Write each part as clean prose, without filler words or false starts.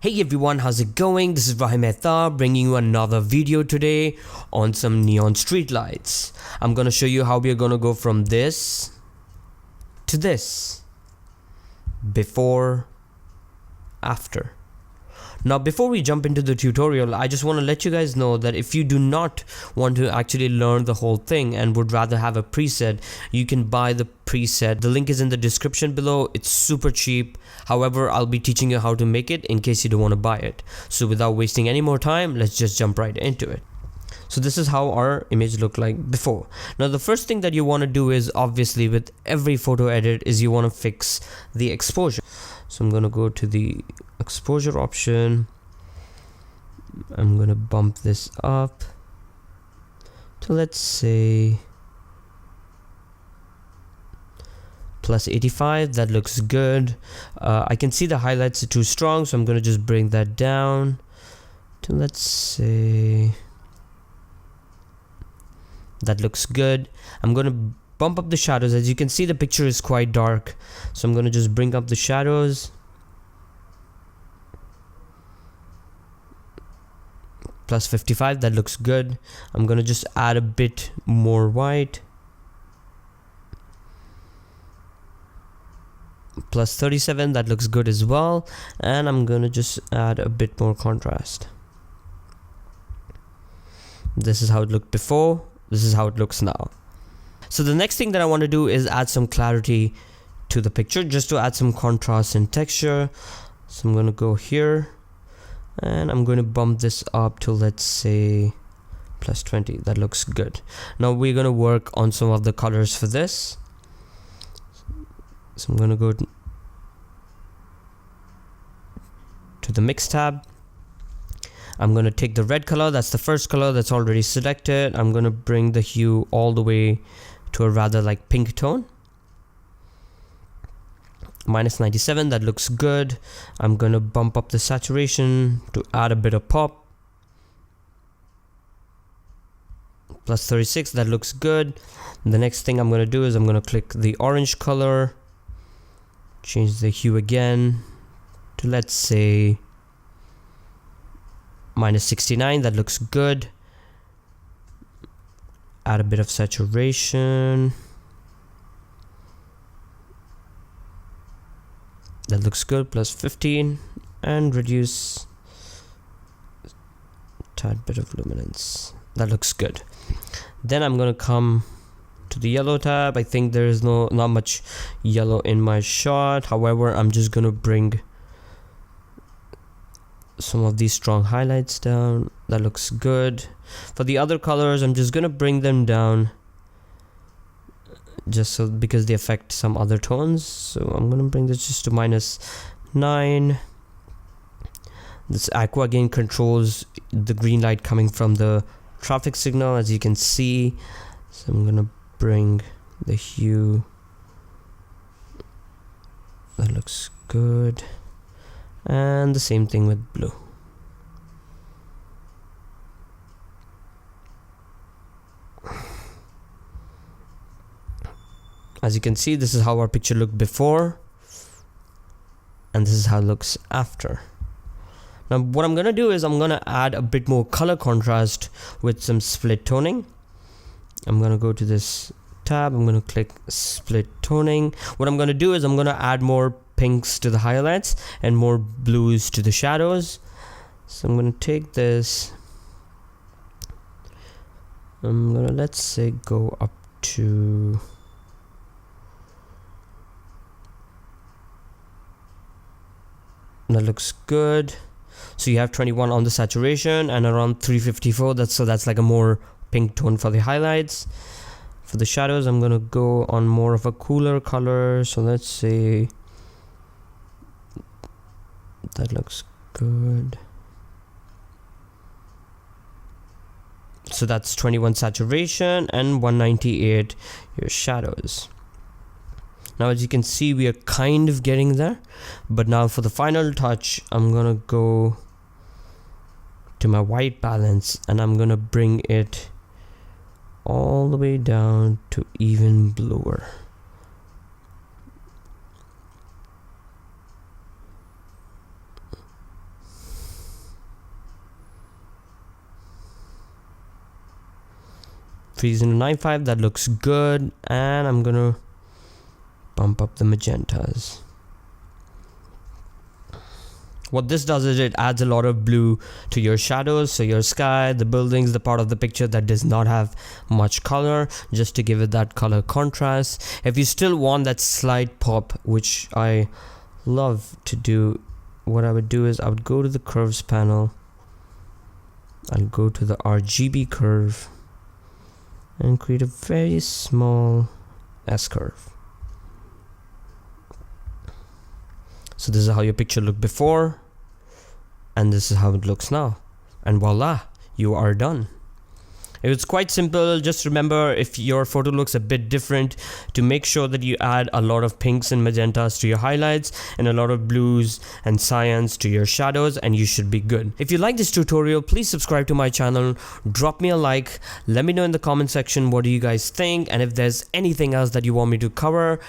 Hey everyone, how's it going? This is Rahim Mehta bringing you another video today on some neon street lights. I'm gonna show you how we are gonna go from this to this. Before, after. Now before we jump into the tutorial, I just want to let you guys know that if you do not want to actually learn the whole thing and would rather have a preset, you can buy the preset. The link is in the description below. It's super cheap. However, I'll be teaching you how to make it in case you don't want to buy it. So without wasting any more time, let's just jump right into it. So this is how our image looked like before. Now the first thing that you want to do is, obviously with every photo edit, is you want to fix the exposure. So I'm going to go to the exposure option. I'm going to bump this up to, let's say, plus 85. That looks good. I can see the highlights are too strong, so I'm going to just bring that down to, let's say, that looks good. I'm going to bump up the shadows. As you can see, the picture is quite dark, so I'm going to just bring up the shadows. Plus 55, that looks good. I'm going to just add a bit more white. Plus 37, that looks good as well. And I'm going to just add a bit more contrast. This is how it looked before. This is how it looks now. So the next thing that I want to do is add some clarity to the picture, just to add some contrast and texture. So I'm going to go here and I'm going to bump this up to, let's say, plus 20. That looks good. Now we're going to work on some of the colors for this. So I'm going to go to the mix tab. I'm going to take the red color. That's the first color that's already selected. I'm going to bring the hue all the way to a rather like pink tone. Minus 97, that looks good. I'm going to bump up the saturation to add a bit of pop. Plus 36, that looks good. And the next thing I'm going to do is I'm going to click the orange color. Change the hue again to, let's say, minus 69, that looks good. Add a bit of saturation. That looks good. Plus 15 and reduce a tad bit of luminance. That looks good. Then I'm gonna come to the yellow tab. I think there is not much yellow in my shot. However, I'm just gonna bring some of these strong highlights down. That looks good. For the other colors, I'm just gonna bring them down, just so because they affect some other tones. So I'm gonna bring this just to minus 9. This aqua again controls the green light coming from the traffic signal, as you can see. So I'm gonna bring the hue. That looks good. And the same thing with blue. As you can see, this is how our picture looked before, and this is how it looks after. Now what I'm gonna do is I'm gonna add a bit more color contrast with some split toning. I'm gonna go to this tab, I'm gonna click split toning. What I'm gonna do is I'm gonna add more pinks to the highlights and more blues to the shadows. So I'm gonna take this, I'm gonna, let's say, go up to that looks good. So you have 21 on the saturation and around 354. That's like a more pink tone for the highlights. For the shadows, I'm gonna go on more of a cooler color. So let's say that looks good. So that's 21 saturation and 198 your shadows. Now as you can see, we are kind of getting there, but now for the final touch, I'm gonna go to my white balance and I'm gonna bring it all the way down to even bluer. freeze into 9.5. That looks good. And I'm gonna bump up the magentas. What this does is it adds a lot of blue to your shadows, so your sky, the buildings, the part of the picture that does not have much color, just to give it that color contrast. If you still want that slight pop, which I love to do, what I would do is I would go to the curves panel. I'll go to the RGB curve and create a very small S curve. So this is how your picture looked before, and this is how it looks now, and voila, you are done. It's quite simple. Just remember, if your photo looks a bit different, to make sure that you add a lot of pinks and magentas to your highlights and a lot of blues and cyans to your shadows, and you should be good. If you like this tutorial, please subscribe to my channel, drop me a like, let me know in the comment section what do you guys think, and if there's anything else that you want me to cover.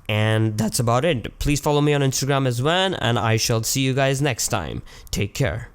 And that's about it. Please follow me on Instagram as well, and I shall see you guys next time. Take care.